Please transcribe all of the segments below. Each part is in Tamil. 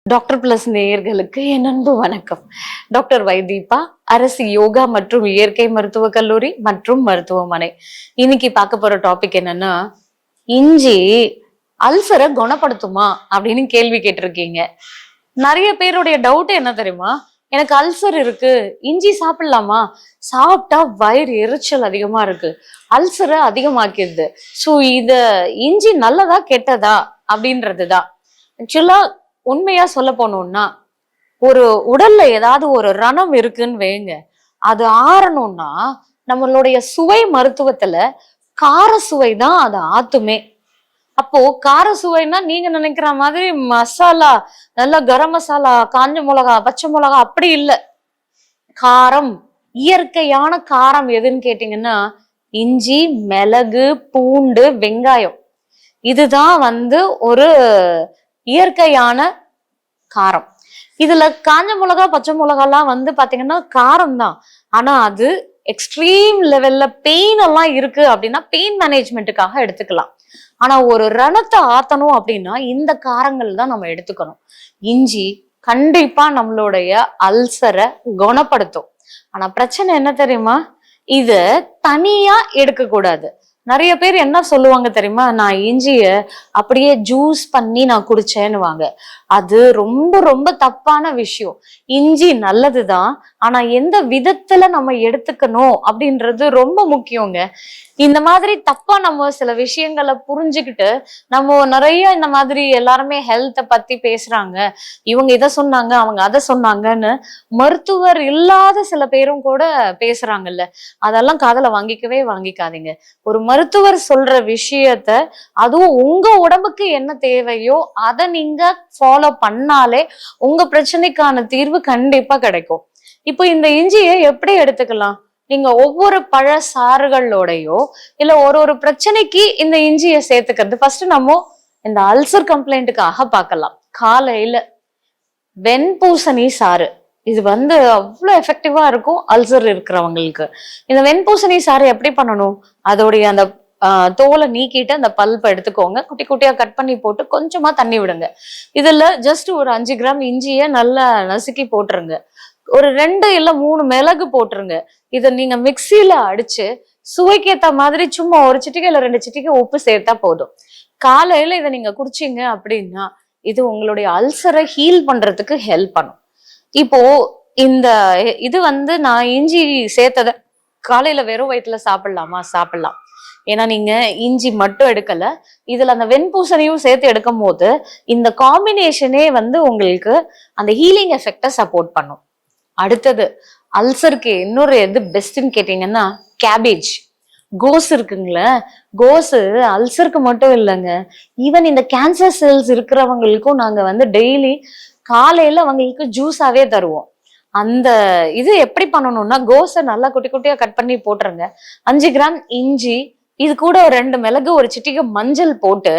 டாக்டர் பிளஸ் நேயர்களுக்கு என் அன்பு வணக்கம். டாக்டர் வைதீபா, அரசு யோகா மற்றும் இயற்கை மருத்துவக் கல்லூரி மற்றும் மருத்துவமனை. இன்னைக்கு பார்க்க போற டாபிக் என்னன்னா, இஞ்சி அல்சரை குணப்படுத்துமா அப்படின்னு கேள்வி கேட்டிருக்கீங்க. நிறைய பேருடைய டவுட் என்ன தெரியுமா? எனக்கு அல்சர் இருக்கு, இஞ்சி சாப்பிடலாமா? சாப்பிட்டா வயிறு எரிச்சல் அதிகமா இருக்கு, அல்சரை அதிகமாக்கிடுது. சோ இத இஞ்சி நல்லதா கெட்டதா அப்படின்றதுதான். ஆக்சுவலா உண்மையா சொல்ல போனோம்னா, ஒரு உடல்ல ஏதாவது ஒரு ரணம் இருக்குன்னு வைங்க, அது ஆறணும்னா நம்மளுடைய சுவை மருத்துவத்துல கார சுவை தான் அதை ஆத்துமே. அப்போ கார சுவைன்னா நீங்க நினைக்கிற மாதிரி மசாலா, நல்லா கரம் மசாலா, காஞ்ச மிளகா, பச்சை மிளகா அப்படி இல்லை. காரம், இயற்கையான காரம் எதுன்னு கேட்டீங்கன்னா, இஞ்சி, மிளகு, பூண்டு, வெங்காயம். இதுதான் ஒரு இயற்கையான காரம். இதுல காஞ்ச மிளகா, பச்சை மிளகாலாம் பாத்தீங்கன்னா காரம் தான். ஆனா அது எக்ஸ்ட்ரீம் லெவல்ல பெயின் எல்லாம் இருக்கு அப்படின்னா பெயின் மேனேஜ்மெண்ட்டுக்காக எடுத்துக்கலாம். ஆனா ஒரு ரணத்தை ஆத்தணும் அப்படின்னா இந்த காரங்கள் தான் நம்ம எடுத்துக்கணும். இஞ்சி கண்டிப்பா நம்மளுடைய அல்சரை குணப்படுத்தும். ஆனா பிரச்சனை என்ன தெரியுமா? இத தனியா எடுக்க கூடாது. நிறைய பேர் என்ன சொல்லுவாங்க தெரியுமா? நான் இஞ்சிய அப்படியே ஜூஸ் பண்ணி நான் குடிச்சேன்னுவாங்க. அது ரொம்ப ரொம்ப தப்பான விஷயம். இஞ்சி நல்லதுதான், ஆனா எந்த விதத்துல நம்ம எடுத்துக்கணும் அப்படின்றது ரொம்ப முக்கியங்க. இந்த மாதிரி தப்பா நம்ம சில விஷயங்களை புரிஞ்சுக்கிட்டு நம்ம நிறைய இந்த மாதிரி எல்லாருமே ஹெல்த்தை பத்தி பேசுறாங்க. இவங்க இதை சொன்னாங்க, அவங்க அதை சொன்னாங்கன்னு மருத்துவர் இல்லாத சில பேரும் கூட பேசுறாங்கல்ல. அதெல்லாம் காதுல வாங்கிக்காதீங்க. ஒரு மருத்துவர் சொல்ற விஷயத்த, அதுவும் உங்க உடம்புக்கு என்ன தேவையோ அதை நீங்க ஃபாலோ பண்ணாலே உங்க பிரச்சனைக்கான தீர்வு கண்டிப்பா கிடைக்கும். இப்போ இந்த இஞ்சியை எப்படி எடுத்துக்கலாம்? நீங்க ஒவ்வொரு பழ சாறுகளோடையோ இல்ல ஒரு பிரச்சனைக்கு இந்த இஞ்சியை சேர்த்துக்கிறது. ஃபர்ஸ்ட் நம்ம இந்த அல்சர் கம்ப்ளைண்ட்டுக்காக பார்க்கலாம். காலையில வெண்பூசணி சாறு, இது அவ்வளவு எஃபெக்டிவா இருக்கும் அல்சர் இருக்கிறவங்களுக்கு. இந்த வெண்பூசணி சாறு எப்படி பண்ணணும்? அதோடைய அந்த தோலை நீக்கிட்டு அந்த பல்பை எடுத்துக்கோங்க, குட்டி குட்டியா கட் பண்ணி போட்டு கொஞ்சமா தண்ணி விடுங்க. இதுல ஜஸ்ட் ஒரு 5 கிராம் இஞ்சிய நல்லா நசுக்கி போட்டுருங்க. ஒரு 2 இல்ல 3 மிளகு போட்டுருங்க. இதை நீங்க மிக்சியில அடிச்சு சுவைக்கேத்த மாதிரி சும்மா ஒரு சிட்டிகை இல்ல 2 சிட்டிகை உப்பு சேர்த்தா போதும். காலையில இதை நீங்க குடிச்சீங்க அப்படின்னா இது உங்களுடைய அல்சரை ஹீல் பண்றதுக்கு ஹெல்ப் பண்ணும். இப்போ இந்த இது நான் இஞ்சி சேர்த்தத காலையில வெறும் வயிற்றுல சாப்பிடலாமா? சாப்பிடலாம். ஏன்னா நீங்க இஞ்சி மட்டும் எடுக்கல, இதுல அந்த வெண்பூசணியும் சேர்த்து எடுக்கும் போது இந்த காம்பினேஷனே உங்களுக்கு அந்த ஹீலிங் எஃபெக்டை சப்போர்ட் பண்ணும். அடுத்தது அல்சருக்கு இன்னொரு எது பெஸ்ட்ன்னு கேட்டீங்கன்னா, கேபேஜ், கோஸ் இருக்குங்களே. கோஸ் அல்சருக்கு மட்டும் இல்லைங்க, ஈவன் இந்த கேன்சர் செல்ஸ் இருக்கிறவங்களுக்கும் நாங்க டெய்லி காலையில அவங்களுக்கு ஜூஸாவே தருவோம். அந்த இது எப்படி பண்ணணும்னா, கோஸை நல்லா குட்டி குட்டியா கட் பண்ணி போட்டுருங்க. 5 கிராம் இஞ்சி, இது கூட ஒரு 2 மிளகு, ஒரு சிட்டிகை மஞ்சள் போட்டு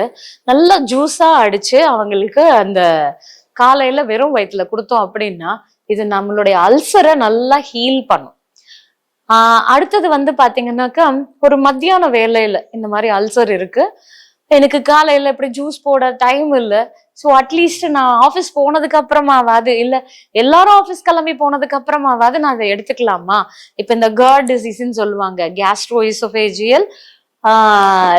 நல்லா ஜூஸா அடிச்சு அவங்களுக்கு அந்த காலையில வெறும் வயிற்றுல கொடுத்தோம் அப்படின்னா இது நம்மளுடைய அல்சரை நல்லா ஹீல் பண்ணும். அடுத்தது பாத்தீங்கன்னாக்கா, ஒரு மத்தியான வேலையில இந்த மாதிரி அல்சர் இருக்கு, எனக்கு காலையில இப்படி ஜூஸ் போட டைம் இல்லை, ஸோ அட்லீஸ்ட் நான் ஆஃபீஸ் போனதுக்கு அப்புறமாவது இல்ல எல்லாரும் ஆஃபீஸ் கிளம்பி போனதுக்கு அப்புறமாவது நான் அதை எடுத்துக்கலாமா? இப்ப இந்த GERD டிசீஸ்ன்னு சொல்லுவாங்க, கேஸ்ட்ரோ இசோஃபேஜியல்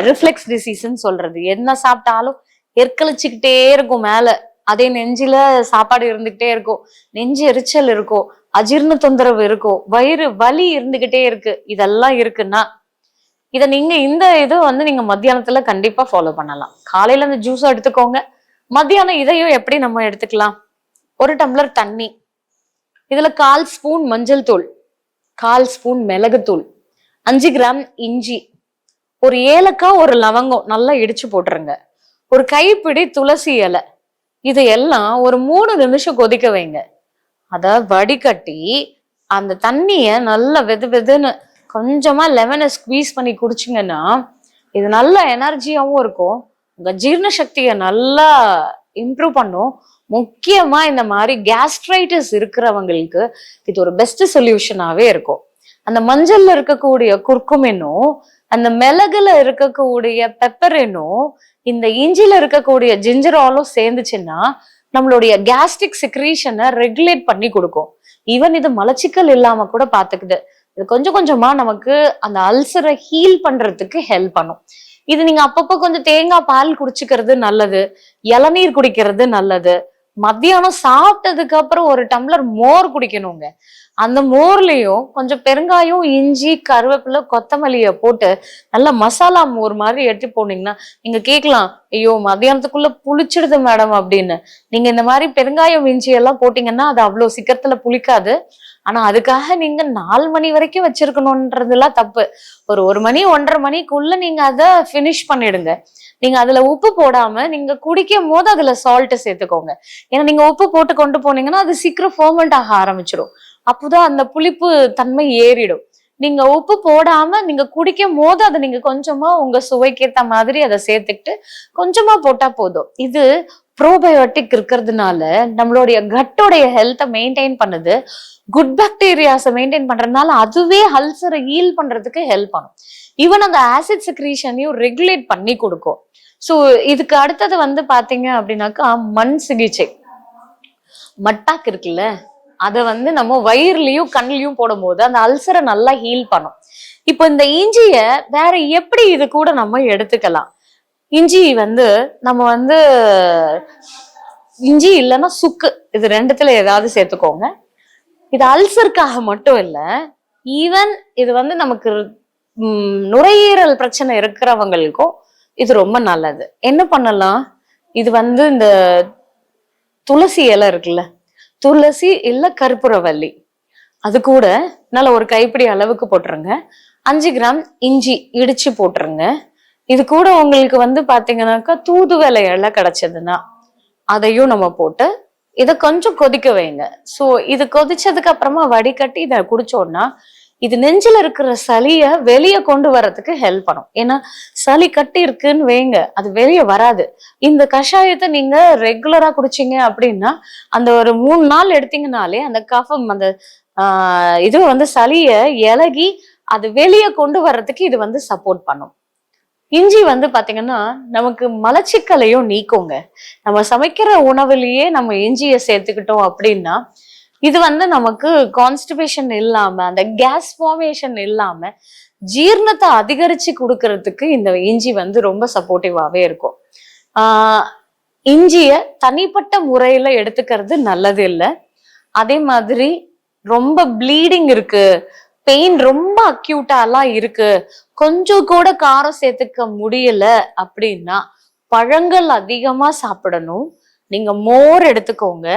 ரிஃப்ளெக்ஸ் டிசீஸ்ன்னு சொல்றது. என்ன சாப்பிட்டாலும் எற்கழிச்சுக்கிட்டே இருக்கும் மேல, அதே நெஞ்சில சாப்பாடு இருந்துகிட்டே இருக்கும், நெஞ்சு எரிச்சல் இருக்கும், அஜீர்ண தொந்தரவு இருக்கும், வயிறு வலி இருந்துகிட்டே இருக்கு. இதெல்லாம் இருக்குன்னா இதை நீங்க இந்த இது நீங்க மத்தியானத்துல கண்டிப்பா ஃபாலோ பண்ணலாம். காலையில அந்த ஜூஸும் எடுத்துக்கோங்க, மத்தியானம் இதையும் எப்படி நம்ம எடுத்துக்கலாம்? 1 டம்ளர் தண்ணி, இதுல 1/4 ஸ்பூன் மஞ்சள் தூள், 1/4 ஸ்பூன் மிளகுத்தூள், 5 கிராம் இஞ்சி, ஒரு ஏலக்காய், ஒரு லவங்கம் நல்லா இடிச்சு போட்டுருங்க, ஒரு கைப்பிடி துளசி இலை. இது எல்லாம் ஒரு 3 நிமிஷம் கொதிக்க வைங்க. அத வடிகட்டி அந்த தண்ணிய நல்லா வெதுன்னு கொஞ்சமா லெமனை ஸ்குவீஸ் பண்ணி குடிச்சிங்கன்னா இது நல்ல எனர்ஜியாவும் இருக்கும், உங்க ஜீரண சக்தியை நல்லா இம்ப்ரூவ் பண்ணும். முக்கியமா இந்த மாதிரி கேஸ்ட்ரைட்டிஸ் இருக்கிறவங்களுக்கு இது ஒரு பெஸ்ட் சொல்யூஷனாவே இருக்கும். அந்த மஞ்சள்ல இருக்கக்கூடிய குர்குமினும் அந்த மிளகுல இருக்கக்கூடிய பெப்பரினும் இந்த இஞ்சில இருக்கக்கூடிய ஜிஞ்சராலும் சேர்ந்துச்சுன்னா நம்மளுடைய கேஸ்ட்ரிக் செக்ரீஷனை ரெகுலேட் பண்ணி கொடுக்கும். ஈவன் இது மலச்சிக்கல் இல்லாம கூட பாத்துக்குது. இது கொஞ்சம் கொஞ்சமா நமக்கு அந்த அல்சரை ஹீல் பண்றதுக்கு ஹெல்ப் பண்ணும். இது நீங்க அப்பப்போ கொஞ்சம் தேங்காய் பால் குடிச்சுக்கிறது நல்லது, இளநீர் குடிக்கிறது நல்லது. மத்தியானம் சாப்பிட்டதுக்கு அப்புறம் ஒரு டம்ளர் மோர் குடிக்கணுங்க. அந்த மோர்லயும் கொஞ்சம் பெருங்காயம், இஞ்சி, கருவேப்பிலை, கொத்தமல்லிய போட்டு நல்லா மசாலா மோர் மாதிரி எடுத்து போனீங்கன்னா நீங்க கேட்கலாம், ஐயோ மத்தியானத்துக்குள்ள புளிச்சிடுது மேடம் அப்படின்னு. நீங்க இந்த மாதிரி பெருங்காயம், இஞ்சி எல்லாம் போட்டீங்கன்னா அது அவ்வளவு சீக்கிரத்துல புளிக்காது. ஆனா அதுக்காக நீங்க 4 மணி வரைக்கும் வச்சிருக்கணும்ன்றதுலாம் தப்பு. ஒரு மணி 1:30 மணிக்குள்ள நீங்க அதை பினிஷ் பண்ணிடுங்க. நீங்க அதுல உப்பு போடாம நீங்க குடிக்கும் போது அதுல சால்ட் சேர்த்துக்கோங்க. ஏன்னா நீங்க உப்பு போட்டு கொண்டு போனீங்கன்னா அது சீக்கிரம் ஃபர்மெண்ட் ஆக ஆரம்பிச்சிடும். அப்போதான் அந்த புளிப்பு தன்மை ஏறிடும். நீங்க உப்பு போடாம நீங்க குடிக்கும் போது அதை நீங்க கொஞ்சமா உங்க சுவைக்கேத்த மாதிரி அதை சேர்த்துக்கிட்டு கொஞ்சமா போட்டா போதும். இது ப்ரோபயோட்டிக் இருக்கிறதுனால நம்மளுடைய கட்டோடைய ஹெல்த்தை மெயின்டைன் பண்ணுது. குட் பாக்டீரியாஸை மெயின்டைன் பண்றதுனால அதுவே அல்சரை ஹீல் பண்றதுக்கு ஹெல்ப் பண்ணும். ஈவன் அந்த ஆசிட் செக்ரீஷனையும் ரெகுலேட் பண்ணி கொடுக்கும். ஸோ இதுக்கு அடுத்தது பாத்தீங்க அப்படின்னாக்கா மண் சிகிச்சை. மட்பாக் இருக்குல்ல, அதை நம்ம வயிறுலயும் கண்ணிலையும் போடும்போது அந்த அல்சரை நல்லா ஹீல் பண்ணும். இப்போ இந்த இஞ்சிய வேற எப்படி இது கூட நம்ம எடுத்துக்கலாம்? இஞ்சி நம்ம இஞ்சி இல்லைன்னா சுக்கு, இது ரெண்டுத்துல ஏதாவது சேர்த்துக்கோங்க. இது அல்சருக்காக மட்டும் இல்ல, ஈவன் இது நமக்கு நுரையீரல் பிரச்சனை இருக்கிறவங்களுக்கும் இது ரொம்ப நல்லது. என்ன பண்ணலாம், இது இந்த துளசி இலை இருக்குல்ல, துளசி இல்ல கற்பூரவல்லி, அது கூட நல்ல ஒரு கைப்பிடி அளவுக்கு போட்டுருங்க. 5 கிராம் இஞ்சி இடிச்சு போட்டுருங்க. இது கூட உங்களுக்கு பாத்தீங்கன்னாக்கா தூதுவளை இலை கிடைச்சதுன்னா அதையும் நம்ம போட்டு இதை கொஞ்சம் கொதிக்க வைங்க. ஸோ இது கொதிச்சதுக்கு அப்புறமா வடிகட்டி இதை குடிச்சோம்னா இது நெஞ்சில இருக்கிற சளிய வெளியே கொண்டு வர்றதுக்கு ஹெல்ப் பண்ணும். ஏன்னா சளி கட்டி இருக்குன்னு வைங்க, அது வெளியே வராது. இந்த கஷாயத்தை நீங்க ரெகுலரா குடிச்சீங்க அப்படின்னா அந்த ஒரு 3 நாள் எடுத்தீங்கனாலே அந்த கஃபம் அந்த இது சளிய இலகி அது வெளியே கொண்டு வர்றதுக்கு இது சப்போர்ட் பண்ணும். இஞ்சி பாத்தீங்கன்னா நமக்கு மலச்சிக்கலையும் நீக்குங்க. நம்ம சமைக்கிற உணவுலயே நம்ம இஞ்சியை சேர்த்துக்கிட்டோம் அப்படின்னா இது நமக்கு கான்ஸ்டிபேஷன் இல்லாம அந்த கேஸ் ஃபார்மேஷன் இல்லாம ஜீரணத்தை அதிகரிச்சு கொடுக்கறதுக்கு இந்த இஞ்சி ரொம்ப சப்போர்ட்டிவாவே இருக்கும். இஞ்சிய தனிப்பட்ட முறையில எடுத்துக்கிறது நல்லது இல்லை. அதே மாதிரி ரொம்ப ப்ளீடிங் இருக்கு, பெயின் ரொம்ப அக்யூட்டாலாம் இருக்கு, கொஞ்சம் கூட காரம் சேர்த்துக்க முடியல அப்படின்னா பழங்கள் அதிகமா சாப்பிடணும். நீங்க மோர் எடுத்துக்கோங்க.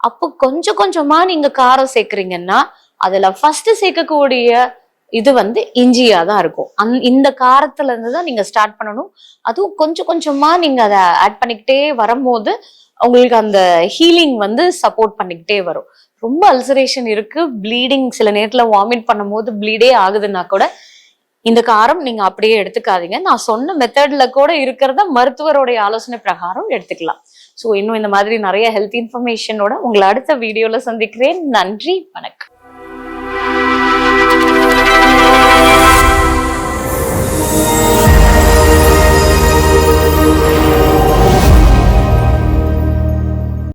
அப்போ கொஞ்சம் கொஞ்சமா நீங்க காரம் சேர்க்கறீங்கன்னா அதுல ஃபர்ஸ்ட் சேர்க்கக்கூடிய இது இஞ்சியா தான் இருக்கும். இந்த காரத்துல இருந்துதான் நீங்க ஸ்டார்ட் பண்ணணும். அதுவும் கொஞ்சம் கொஞ்சமா நீங்க அதை ஆட் பண்ணிக்கிட்டே வரும்போது உங்களுக்கு அந்த ஹீலிங் சப்போர்ட் பண்ணிக்கிட்டே வரும். ரொம்ப அல்சரேஷன் இருக்கு, ப்ளீடிங், சில நேரத்துல வாமிட் பண்ணும்போது ப்ளீடே ஆகுதுன்னா கூட இந்த காரம் நீங்க அப்படியே எடுத்துக்காதீங்க. நான் சொன்ன மெத்தட்ல கூட இருக்கிறத மருத்துவருடைய ஆலோசனை பிரகாரம் எடுத்துக்கலாம். ஸோ இன்னும் இந்த மாதிரி நிறைய ஹெல்த் இன்ஃபர்மேஷனோட உங்களை அடுத்த வீடியோல சந்திக்கிறேன். நன்றி, வணக்கம்.